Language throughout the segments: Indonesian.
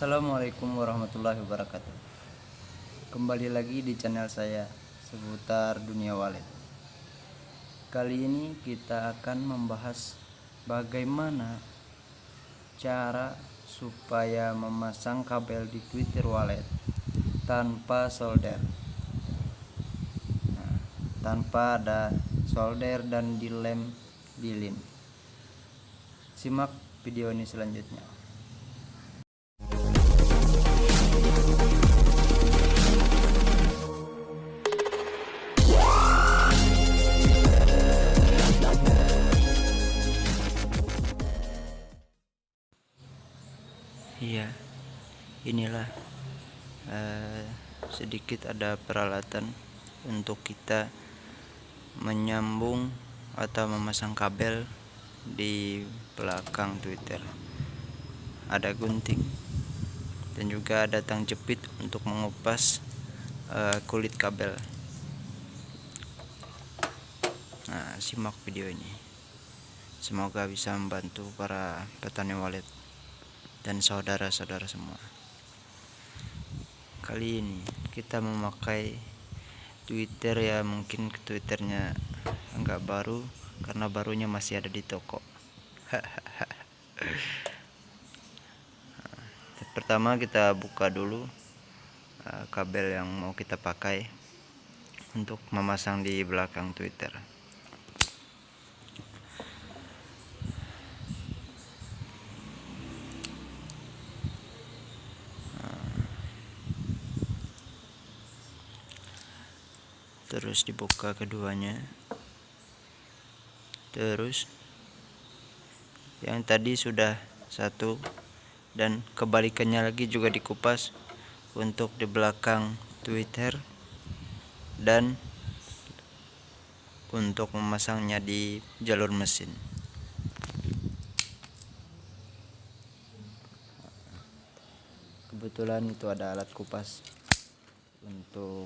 Assalamualaikum warahmatullahi wabarakatuh. Kembali lagi di channel saya seputar dunia wallet. Kali ini kita akan membahas bagaimana cara supaya memasang kabel di Twitter wallet tanpa solder. Tanpa ada solder dan dilem lilin. Simak video ini selanjutnya. Iya, inilah sedikit ada peralatan untuk kita menyambung atau memasang kabel di belakang Twitter. Ada gunting dan juga ada tang jepit untuk mengupas kulit kabel. Nah, simak video ini. Semoga bisa membantu para petani wallet dan saudara-saudara semua. Kali ini kita memakai Twitter, ya mungkin Twitternya enggak baru karena barunya masih ada di toko. Pertama kita buka dulu kabel yang mau kita pakai untuk memasang di belakang Twitter. Terus dibuka keduanya, terus yang tadi sudah satu dan kebalikannya lagi juga dikupas untuk di belakang Twitter dan untuk memasangnya di jalur mesin. Kebetulan itu ada alat kupas untuk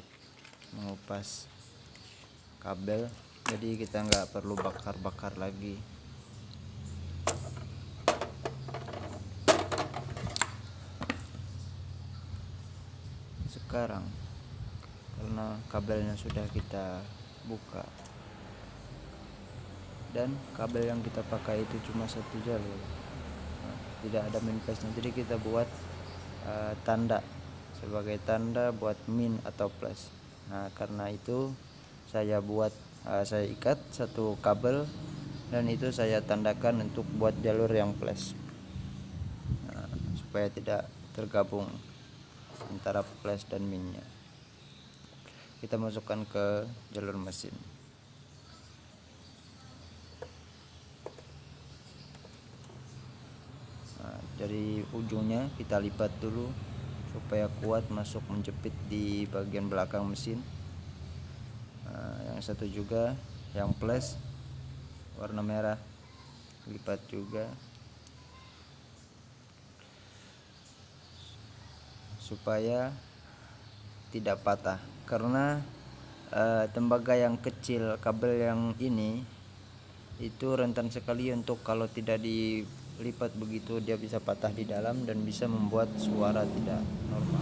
mengupas kabel, jadi kita nggak perlu bakar-bakar lagi. Sekarang karena kabelnya sudah kita buka dan kabel yang kita pakai itu cuma satu jalur, tidak ada min plusnya, jadi kita buat tanda sebagai tanda buat min atau plus. Nah, karena itu saya ikat satu kabel dan itu saya tandakan untuk buat jalur yang plus, supaya tidak tergabung antara plus dan minnya. Kita masukkan ke jalur mesin. Nah, dari ujungnya kita lipat dulu supaya kuat masuk menjepit di bagian belakang mesin. Yang satu juga yang plus warna merah, lipat juga supaya tidak patah, karena tembaga yang kecil kabel yang ini itu rentan sekali untuk kalau tidak dilipat begitu dia bisa patah di dalam dan bisa membuat suara tidak normal.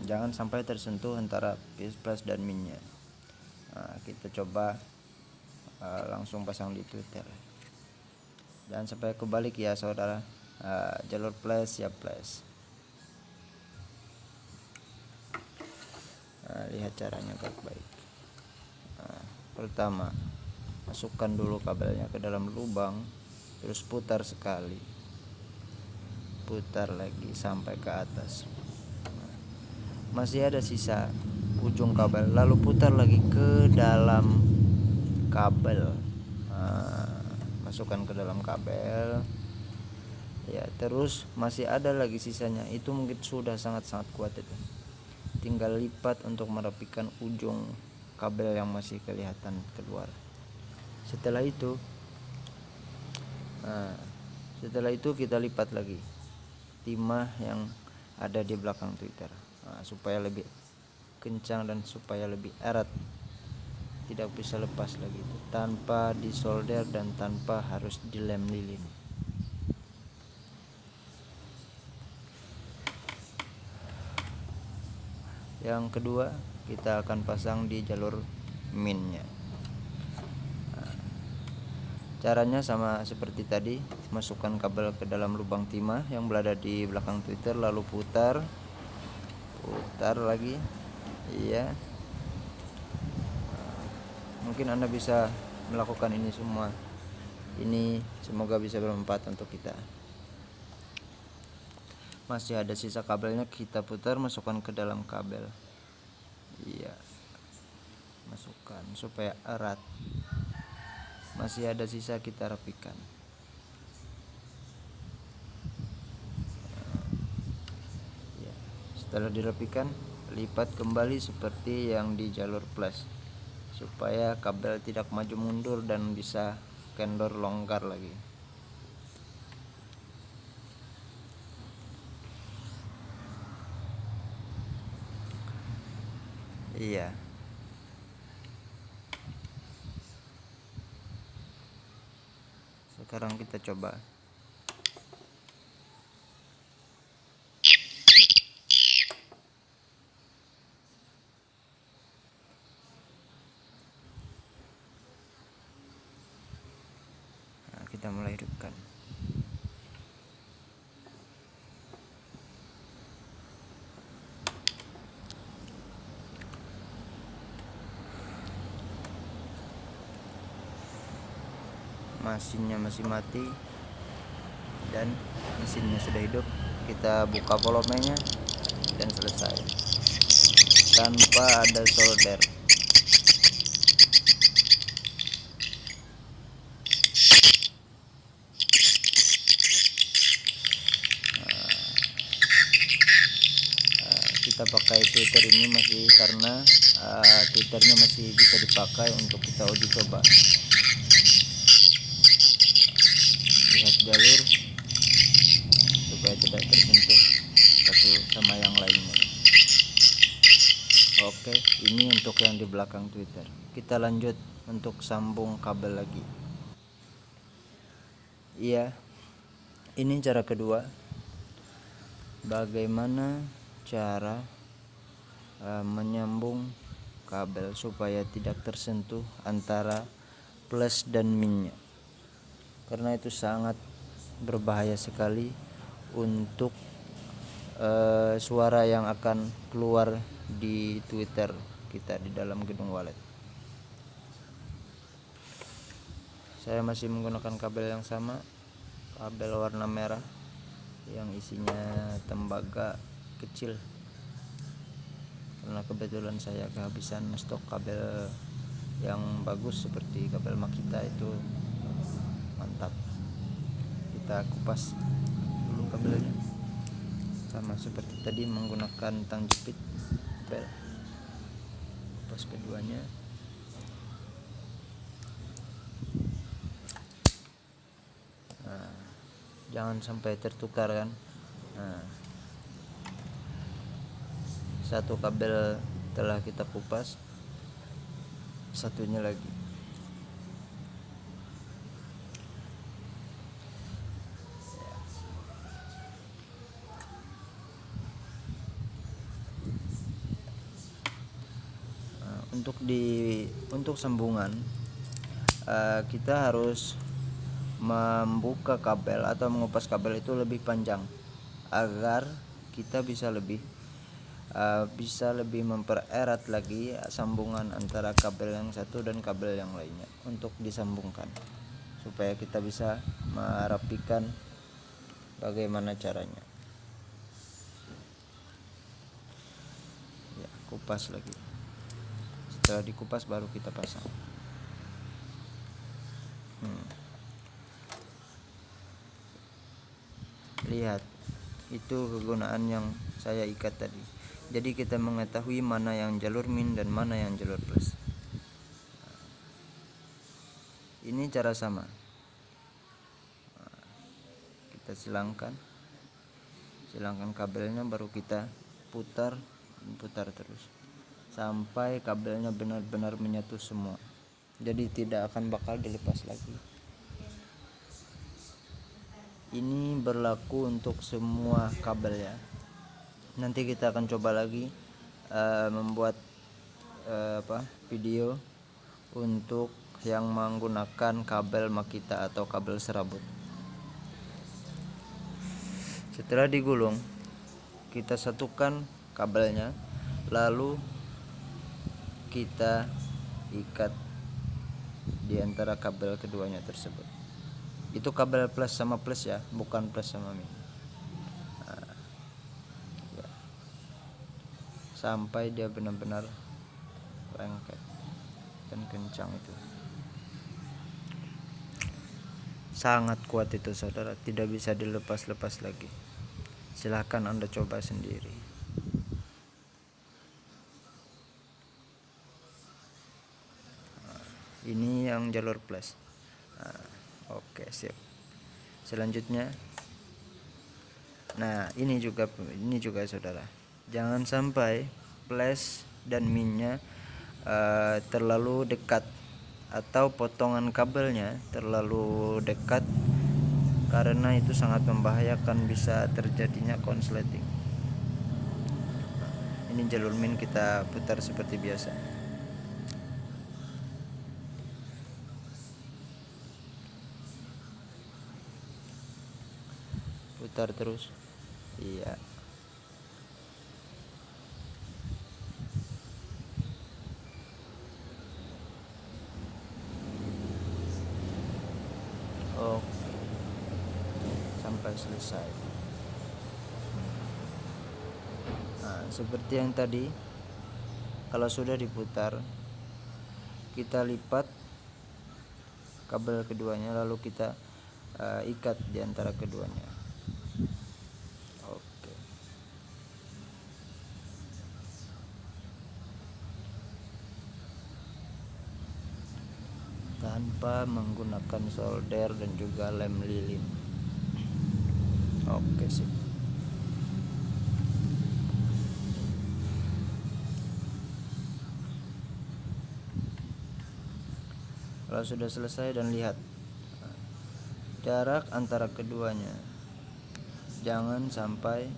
Jangan sampai tersentuh antara plus dan minnya. Nah, kita coba langsung pasang di Twitter. Jangan sampai kebalik ya saudara. Jalur plus ya plus. Lihat caranya baik-baik. Pertama, masukkan dulu kabelnya ke dalam lubang, terus putar sekali, putar lagi sampai ke atas. Masih ada sisa ujung kabel, lalu putar lagi ke dalam kabel. Masukkan ke dalam kabel ya, terus masih ada lagi sisanya, itu mungkin sudah sangat-sangat kuat itu. Tinggal lipat untuk merapikan ujung kabel yang masih kelihatan keluar. Setelah itu kita lipat lagi timah yang ada di belakang Twitter, supaya lebih kencang dan supaya lebih erat, tidak bisa lepas lagi itu, tanpa disolder dan tanpa harus dilem lilin. Yang kedua, kita akan pasang di jalur minnya. Caranya sama seperti tadi, masukkan kabel ke dalam lubang timah yang berada di belakang tweeter, lalu putar lagi. Iya, mungkin Anda bisa melakukan ini semua. Ini semoga bisa bermanfaat untuk kita. Masih ada sisa kabelnya, kita putar, masukkan ke dalam kabel. Iya, masukkan supaya erat. Masih ada sisa, kita rapikan. Ya, setelah dirapikan, lipat kembali seperti yang di jalur plus supaya kabel tidak maju mundur dan bisa kendor longgar lagi. Iya. Sekarang kita coba. Nah, kita mulai hidupkan. Mesinnya masih mati dan mesinnya sudah hidup. Kita buka volumenya dan selesai tanpa ada solder. Kita pakai tweeter ini masih karena tweeternya masih bisa dipakai untuk kita uji coba. Lihat jalur supaya tidak tersentuh satu sama yang lainnya. Oke, ini untuk yang di belakang tweeter. Kita lanjut untuk sambung kabel lagi. Iya, ini cara kedua. Bagaimana cara menyambung kabel supaya tidak tersentuh antara plus dan minnya, karena itu sangat berbahaya sekali untuk suara yang akan keluar di Twitter kita di dalam gedung wallet. Saya masih menggunakan kabel yang sama, kabel warna merah yang isinya tembaga kecil, karena kebetulan saya kehabisan stok kabel yang bagus seperti kabel Makita itu. Mantap. Kita kupas dulu kabelnya sama seperti tadi, menggunakan tang jepit kabel. Kupas keduanya. Nah, jangan sampai tertukar kan. Nah, satu kabel telah kita kupas, satunya lagi. Untuk sambungan kita harus membuka kabel atau mengupas kabel itu lebih panjang agar kita bisa lebih mempererat lagi sambungan antara kabel yang satu dan kabel yang lainnya untuk disambungkan, supaya kita bisa merapikan bagaimana caranya. Ya, kupas lagi. Setelah dikupas baru kita pasang. Lihat, itu kegunaan yang saya ikat tadi. Jadi kita mengetahui mana yang jalur min dan mana yang jalur plus. Ini cara sama. Kita silangkan kabelnya, baru kita putar terus sampai kabelnya benar-benar menyatu semua. Jadi tidak akan bakal dilepas lagi. Ini berlaku untuk semua kabel ya. Nanti kita akan coba lagi membuat video untuk yang menggunakan kabel Makita atau kabel serabut. Setelah digulung, kita satukan kabelnya, lalu kita ikat di antara kabel keduanya tersebut. Itu kabel plus sama plus ya, bukan plus sama min. Ya. Sampai dia benar-benar lengket dan kencang itu. Sangat kuat itu saudara, tidak bisa dilepas-lepas lagi. Silahkan Anda coba sendiri. Ini yang jalur plus. Oke, sip. Selanjutnya, nah ini juga saudara, jangan sampai plus dan minnya terlalu dekat atau potongan kabelnya terlalu dekat, karena itu sangat membahayakan, bisa terjadinya konsleting. Ini jalur min kita putar seperti biasa. Putar terus. Iya. Oke. Sampai selesai. Nah, seperti yang tadi, kalau sudah diputar, kita lipat kabel keduanya, lalu kita ikat di antara keduanya. Oke. Tanpa menggunakan solder dan juga lem lilin. Oke, sip. Kalau sudah selesai dan lihat jarak antara keduanya, jangan sampai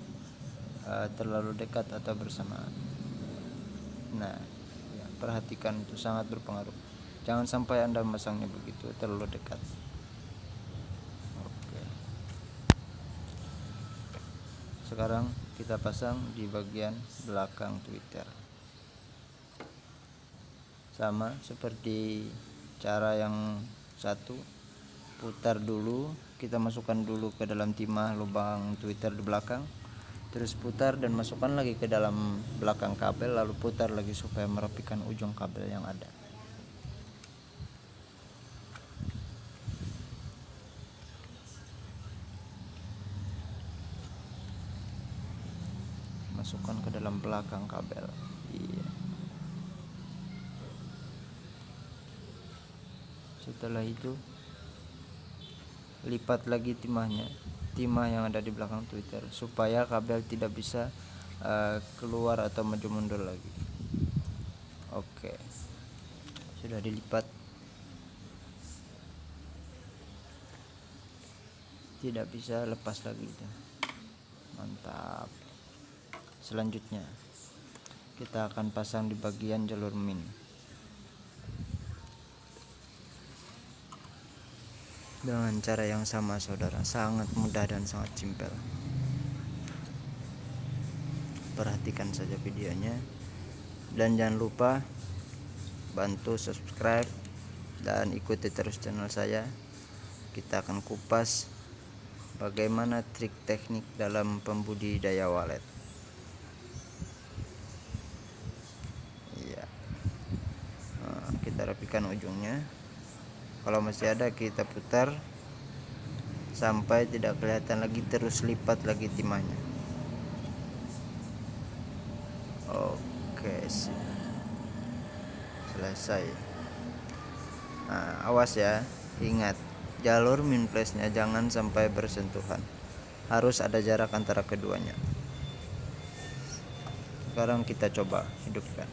terlalu dekat atau bersamaan. Nah, ya, perhatikan, itu sangat berpengaruh. Jangan sampai Anda memasangnya begitu terlalu dekat. Oke. Sekarang kita pasang di bagian belakang tweeter. Sama seperti cara yang satu, putar dulu, kita masukkan dulu ke dalam timah lubang tweeter di belakang, terus putar dan masukkan lagi ke dalam belakang kabel, lalu putar lagi supaya merapikan ujung kabel yang ada. Masukkan ke dalam belakang kabel. Iya. Setelah itu lipat lagi timah yang ada di belakang tweeter supaya kabel tidak bisa keluar atau maju mundur lagi. Oke, sudah dilipat, tidak bisa lepas lagi itu. Mantap. Selanjutnya kita akan pasang di bagian jalur min. Dengan cara yang sama saudara, sangat mudah dan sangat simpel. Perhatikan saja videonya, dan jangan lupa bantu subscribe dan ikuti terus channel saya. Kita akan kupas bagaimana trik teknik dalam pembudidaya walet. Iya. Nah, kita rapikan ujungnya. Kalau masih ada, kita putar sampai tidak kelihatan lagi, terus lipat lagi timahnya. Oke, selesai. Nah, awas ya, ingat jalur min plusnya jangan sampai bersentuhan, harus ada jarak antara keduanya. Sekarang kita coba hidupkan.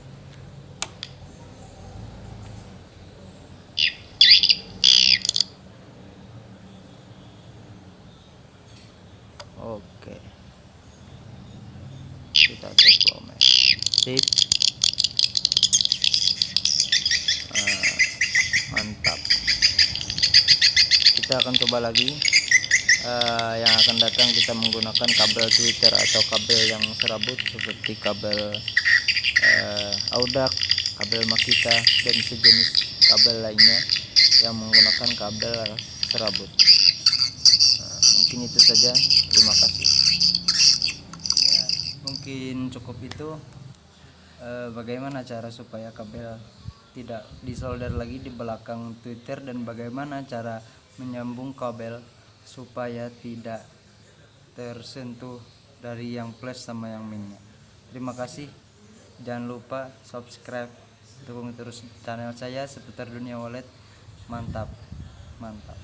Oke, kita tes sip. Mantap. Kita akan coba lagi. Yang akan datang kita menggunakan kabel tweeter atau kabel yang serabut seperti kabel Audac, kabel Makita dan sejenis kabel lainnya yang menggunakan kabel serabut. Mungkin itu saja, terima kasih. Ya, mungkin cukup itu. Bagaimana cara supaya kabel tidak disolder lagi di belakang tweeter, dan bagaimana cara menyambung kabel supaya tidak tersentuh dari yang plus sama yang minnya. Terima kasih. Jangan lupa subscribe, dukung terus channel saya seputar dunia wallet. Mantap, mantap.